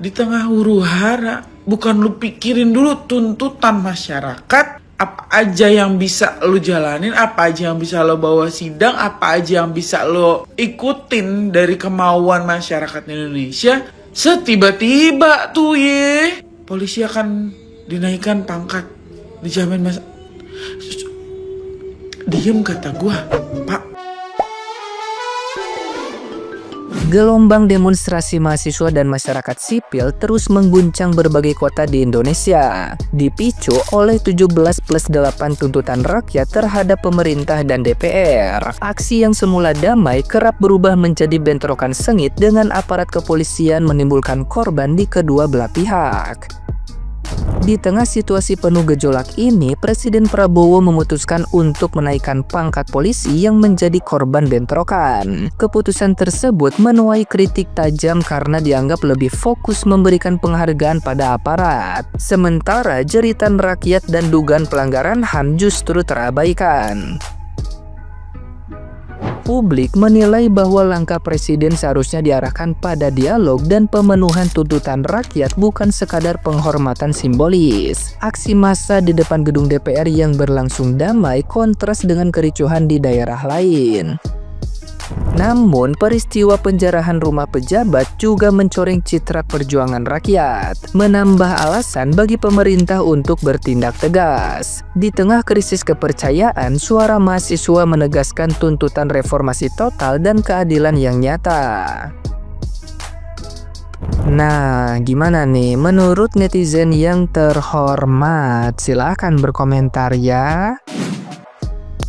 di tengah huru-hara. Bukan lu pikirin dulu tuntutan masyarakat, apa aja yang bisa lu jalanin, apa aja yang bisa lo bawa sidang, apa aja yang bisa lo ikutin dari kemauan masyarakat Indonesia. Setiba-tiba tuh polisi akan dinaikkan pangkat, dijamin diem kata gua, Pak. Gelombang demonstrasi mahasiswa dan masyarakat sipil terus mengguncang berbagai kota di Indonesia, dipicu oleh 17+8 tuntutan rakyat terhadap pemerintah dan DPR. Aksi yang semula damai kerap berubah menjadi bentrokan sengit dengan aparat kepolisian, menimbulkan korban di kedua belah pihak. Di tengah situasi penuh gejolak ini, Presiden Prabowo memutuskan untuk menaikkan pangkat polisi yang menjadi korban bentrokan. Keputusan tersebut menuai kritik tajam karena dianggap lebih fokus memberikan penghargaan pada aparat. Sementara jeritan rakyat dan dugaan pelanggaran HAM justru terabaikan. Publik menilai bahwa langkah presiden seharusnya diarahkan pada dialog dan pemenuhan tuntutan rakyat, bukan sekadar penghormatan simbolis. Aksi massa di depan gedung DPR yang berlangsung damai kontras dengan kericuhan di daerah lain. Namun, peristiwa penjarahan rumah pejabat juga mencoreng citra perjuangan rakyat, menambah alasan bagi pemerintah untuk bertindak tegas. Di tengah krisis kepercayaan, suara mahasiswa menegaskan tuntutan reformasi total dan keadilan yang nyata. Nah, gimana nih menurut netizen yang terhormat? Silahkan berkomentar ya.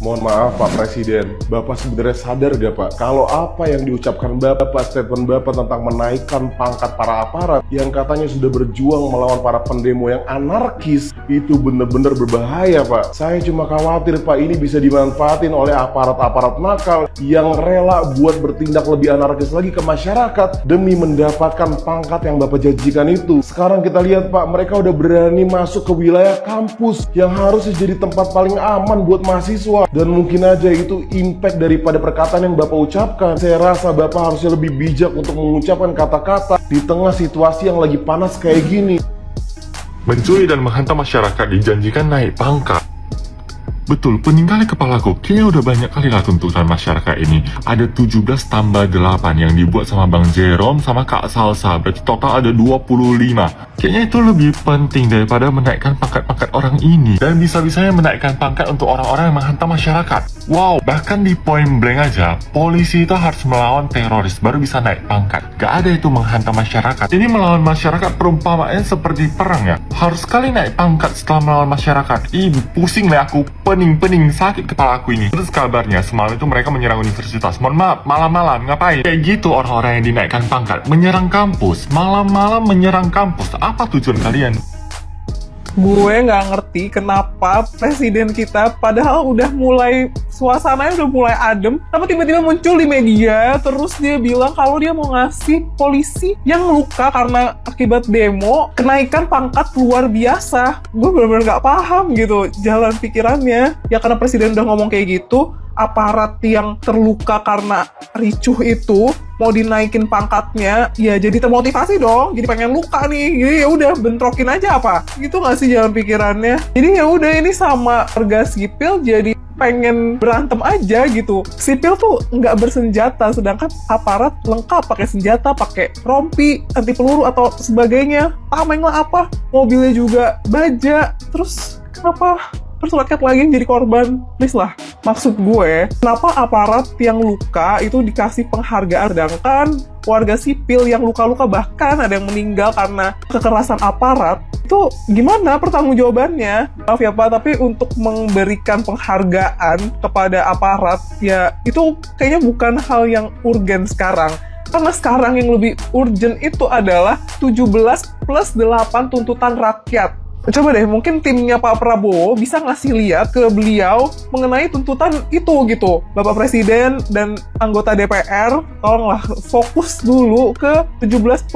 Mohon maaf Pak Presiden, Bapak sebenarnya sadar gak Pak, kalau apa yang diucapkan Bapak, statement Bapak tentang menaikkan pangkat para aparat yang katanya sudah berjuang melawan para pendemo yang anarkis, itu benar-benar berbahaya Pak. Saya cuma khawatir Pak, ini bisa dimanfaatin oleh aparat-aparat nakal yang rela buat bertindak lebih anarkis lagi ke masyarakat demi mendapatkan pangkat yang Bapak janjikan itu. Sekarang kita lihat Pak, mereka udah berani masuk ke wilayah kampus yang harusnya jadi tempat paling aman buat mahasiswa. Dan mungkin aja itu impact daripada perkataan yang Bapak ucapkan. Saya rasa Bapak harusnya lebih bijak untuk mengucapkan kata-kata di tengah situasi yang lagi panas kayak gini. Mencuri dan menghantam masyarakat dijanjikan naik pangkat. Betul, peninggalan kepalaku, kayaknya udah banyak kali lah tuntutan masyarakat ini. Ada 17 tambah 8 yang dibuat sama Bang Jerome sama Kak Salsa, berarti total ada 25. Kayaknya itu lebih penting daripada menaikkan pangkat-pangkat orang ini. Dan bisa-bisanya menaikkan pangkat untuk orang-orang yang menghantam masyarakat. Wow, bahkan di point blank aja, polisi itu harus melawan teroris baru bisa naik pangkat. Gak ada itu menghantam masyarakat. Ini melawan masyarakat perumpamaannya seperti perang ya. Harus sekali naik pangkat setelah melawan masyarakat. Ih, pusing lah aku. Pening, sakit kepala aku ini. Terus kabarnya semalam itu mereka menyerang universitas. Mohon maaf, malam-malam ngapain? Kayak gitu orang-orang yang dinaikkan pangkat, menyerang kampus. Malam-malam menyerang kampus. Apa tujuan kalian? Gue nggak ngerti kenapa presiden kita padahal udah mulai suasananya udah mulai adem, tapi tiba-tiba muncul di media terus dia bilang kalau dia mau ngasih polisi yang luka karena akibat demo kenaikan pangkat luar biasa. Gue benar-benar nggak paham gitu jalan pikirannya. Ya karena presiden udah ngomong kayak gitu, aparat yang terluka karena ricuh itu mau dinaikin pangkatnya, ya jadi termotivasi dong, jadi pengen luka nih, jadi ya udah bentrokin aja apa, gitu nggak sih jalan pikirannya? Jadi ya udah ini sama warga sipil jadi pengen berantem aja gitu. Sipil tuh nggak bersenjata, sedangkan aparat lengkap pakai senjata, pakai rompi, anti peluru atau sebagainya. Tameng lah apa, mobilnya juga baja, terus kenapa? Terus rakyat lagi yang jadi korban, please lah. Maksud gue, kenapa aparat yang luka itu dikasih penghargaan, sedangkan warga sipil yang luka-luka bahkan ada yang meninggal karena kekerasan aparat, itu gimana pertanggungjawabannya? Maaf ya Pak, tapi untuk memberikan penghargaan kepada aparat, ya itu kayaknya bukan hal yang urgen sekarang. Karena sekarang yang lebih urgent itu adalah 17+8 tuntutan rakyat. Coba deh, mungkin timnya Pak Prabowo bisa ngasih lihat ke beliau mengenai tuntutan itu gitu. Bapak Presiden dan anggota DPR, tolonglah fokus dulu ke 17+8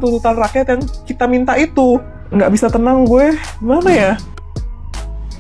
tuntutan rakyat yang kita minta itu. Nggak bisa tenang gue, gimana ya?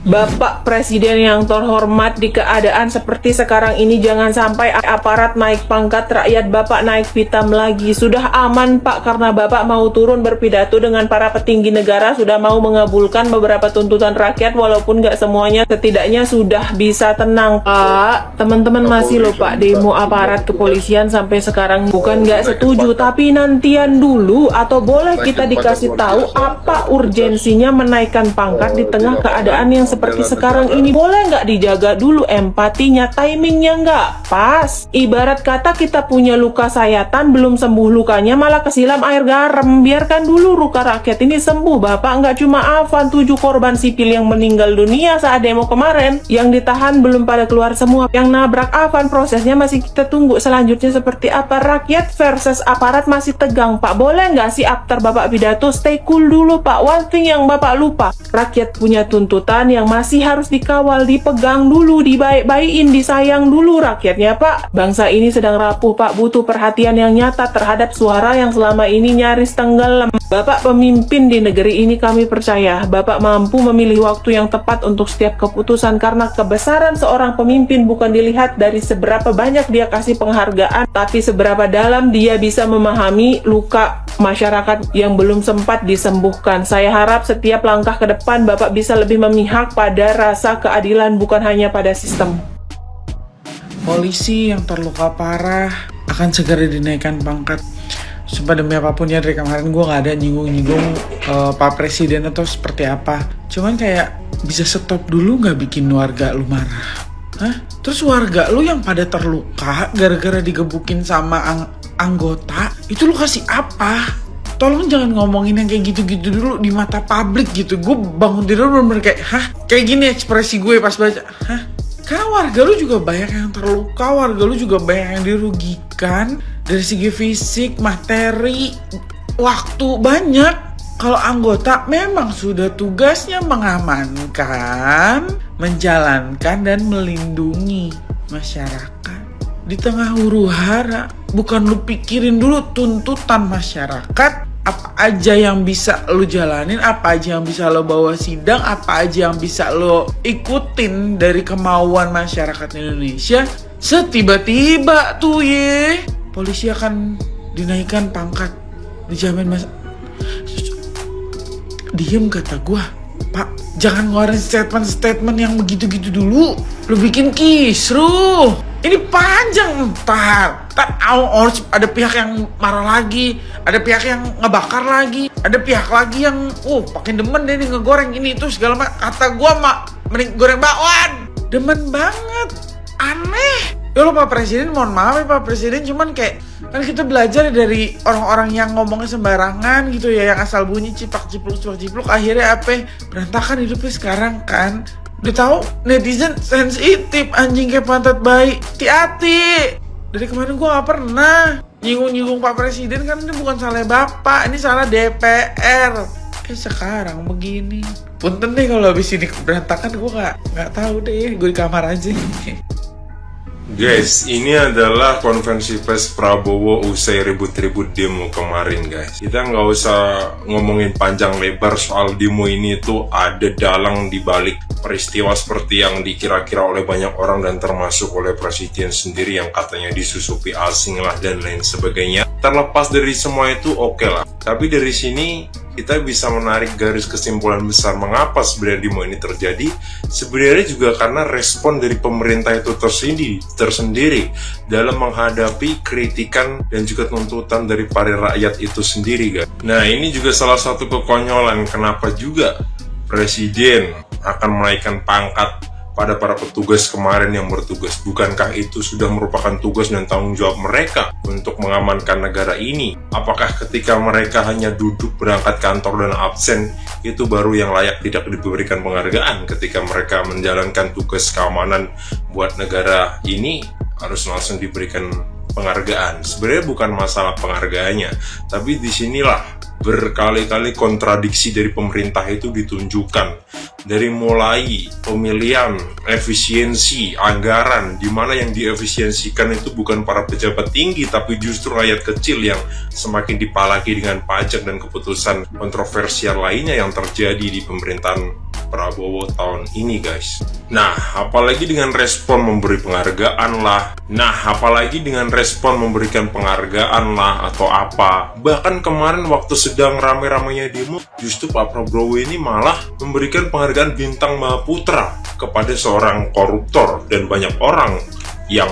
Bapak Presiden yang terhormat, di keadaan seperti sekarang ini jangan sampai aparat naik pangkat, rakyat Bapak naik pitam lagi. Sudah aman Pak, karena Bapak mau turun berpidato dengan para petinggi negara, sudah mau mengabulkan beberapa tuntutan rakyat, walaupun nggak semuanya, setidaknya sudah bisa tenang Pak. Teman-teman masih loh Pak demo aparat kepolisian sampai sekarang, bukan nggak setuju, tapi nantian dulu, atau boleh kita dikasih tahu apa urgensinya menaikkan pangkat di tengah keadaan yang seperti sekarang ini. Boleh nggak dijaga dulu empatinya, timingnya nggak pas. Ibarat kata kita punya luka sayatan, belum sembuh lukanya malah kesiram air garam. Biarkan dulu luka rakyat ini sembuh Bapak. Nggak cuma Afan, 7 korban sipil yang meninggal dunia saat demo kemarin, yang ditahan belum pada keluar semua. Yang nabrak Afan prosesnya masih kita tunggu selanjutnya seperti apa. Rakyat versus aparat masih tegang Pak. Boleh nggak sih after Bapak pidato stay cool dulu Pak. One thing yang Bapak lupa, rakyat punya tuntutan yang masih harus dikawal, dipegang dulu, dibaik-baikin, disayang dulu rakyatnya Pak. Bangsa ini sedang rapuh Pak, butuh perhatian yang nyata terhadap suara yang selama ini nyaris tenggelam. Bapak pemimpin di negeri ini, kami percaya Bapak mampu memilih waktu yang tepat untuk setiap keputusan, karena kebesaran seorang pemimpin bukan dilihat dari seberapa banyak dia kasih penghargaan, tapi seberapa dalam dia bisa memahami luka masyarakat yang belum sempat disembuhkan. Saya harap setiap langkah ke depan Bapak bisa lebih memihak pada rasa keadilan, bukan hanya pada sistem. Polisi yang terluka parah akan segera dinaikkan pangkat. Sumpah demi apapun ya, dari kemarin gue gak ada nyinggung-nyinggung Pak Presiden atau seperti apa. Cuman kayak bisa stop dulu gak bikin warga lu marah? Hah? Terus warga lu yang pada terluka gara-gara digebukin sama anggota, itu lu kasih apa? Tolong jangan ngomongin yang kayak gitu-gitu dulu di mata publik gitu. Gue bangun tidur bener-bener kayak, hah? Kayak gini ekspresi gue pas baca, hah? Karena warga lu juga banyak yang terluka, warga lu juga banyak yang dirugikan dari segi fisik, materi, waktu banyak. Kalau anggota memang sudah tugasnya mengamankan, menjalankan, dan melindungi masyarakat. Di tengah huru hara, bukan lu pikirin dulu tuntutan masyarakat, apa aja yang bisa lu jalanin, apa aja yang bisa lo bawa sidang, apa aja yang bisa lo ikutin dari kemauan masyarakat Indonesia. Setiba-tiba tuh polisi akan dinaikkan pangkat, dijamin diem kata gua, Pak, jangan ngeluarin statement-statement yang begitu-gitu dulu. Lu bikin kisruh. Ini panjang ntar harus ada pihak yang marah lagi, ada pihak yang ngebakar lagi, ada pihak lagi yang pakai demen deh nih ngegoreng ini itu segala macam. Kata gua mending goreng bakwan. Demen banget. Aneh. Ya lo Pak Presiden, mohon maaf ya Pak Presiden, cuman kayak kan kita belajar dari orang-orang yang ngomongnya sembarangan gitu ya, yang asal bunyi ciplak-cipluk akhirnya apa berantakan hidupnya sekarang kan. Udah tahu netizen sensitif anjing kayak pantat bayi. Hati-hati. Dari kemarin gue gak pernah nyinggung-nyinggung Pak Presiden, kan ini bukan salah Bapak, ini salah DPR. Sekarang begini. Punten deh kalau habis ini berantakan, gue gak tahu deh, gue di kamar aja. Guys, ini adalah konferensi pers Prabowo usai ribut-ribut demo kemarin guys. Kita nggak usah ngomongin panjang lebar soal demo ini, tuh ada dalang di balik peristiwa seperti yang dikira-kira oleh banyak orang dan termasuk oleh Presiden sendiri yang katanya disusupi asing lah dan lain sebagainya. Terlepas dari semua itu oke lah. Tapi dari sini kita bisa menarik garis kesimpulan besar mengapa sebenarnya demo ini terjadi. Sebenarnya juga karena respon dari pemerintah itu tersendiri dalam menghadapi kritikan dan juga tuntutan dari para rakyat itu sendiri guys. Nah, ini juga salah satu kekonyolan kenapa juga Presiden akan menaikkan pangkat pada para petugas kemarin yang bertugas. Bukankah itu sudah merupakan tugas dan tanggung jawab mereka untuk mengamankan negara ini? Apakah ketika mereka hanya duduk berangkat kantor dan absen, itu baru yang layak tidak diberikan penghargaan? Ketika mereka menjalankan tugas keamanan buat negara ini, harus langsung diberikan penghargaan. Sebenarnya bukan masalah penghargaannya, tapi disinilah berkali-kali kontradiksi dari pemerintah itu ditunjukkan. Dari mulai pemilihan, efisiensi, anggaran, di mana yang diefisiensikan itu bukan para pejabat tinggi, tapi justru rakyat kecil yang semakin dipalaki dengan pajak dan keputusan kontroversial lainnya yang terjadi di pemerintahan Prabowo tahun ini guys. Nah, apalagi dengan respon memberi penghargaan lah. Nah, apalagi dengan respon memberikan penghargaan lah atau apa. Bahkan kemarin waktu sedang rame-ramenya demo, justru Pak Prabowo ini malah memberikan penghargaan bintang Mahaputra kepada seorang koruptor dan banyak orang yang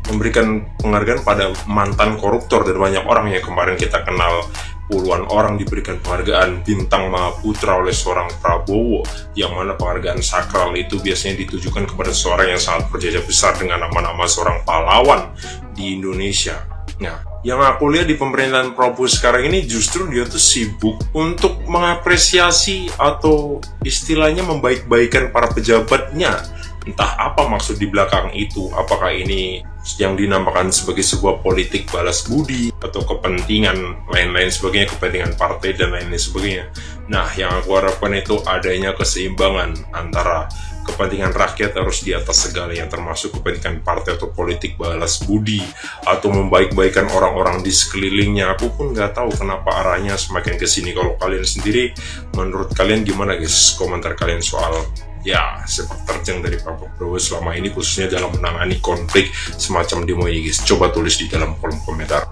memberikan penghargaan pada mantan koruptor dan banyak orang yang kemarin kita kenal. Puluhan orang diberikan penghargaan bintang Mahaputra oleh seorang Prabowo, yang mana penghargaan sakral itu biasanya ditujukan kepada seorang yang sangat berjaya besar dengan nama-nama seorang pahlawan di Indonesia. Nah, yang aku lihat di pemerintahan Prabowo sekarang ini justru dia tuh sibuk untuk mengapresiasi atau istilahnya membaik-baikan para pejabatnya. Entah apa maksud di belakang itu, apakah ini yang dinamakan sebagai sebuah politik balas budi atau kepentingan lain-lain sebagainya, kepentingan partai dan lain-lain sebagainya. Nah, yang aku harapkan itu adanya keseimbangan antara kepentingan rakyat harus di atas segalanya, termasuk kepentingan partai atau politik balas budi atau membaik-baikan orang-orang di sekelilingnya. Aku pun nggak tahu kenapa arahnya semakin ke sini. Kalau kalian sendiri, menurut kalian gimana guys? Komentar kalian soal sepak terjang dari Pak Prabowo selama ini, khususnya dalam menangani konflik semacam demo ini guys. Coba tulis di dalam kolom komentar.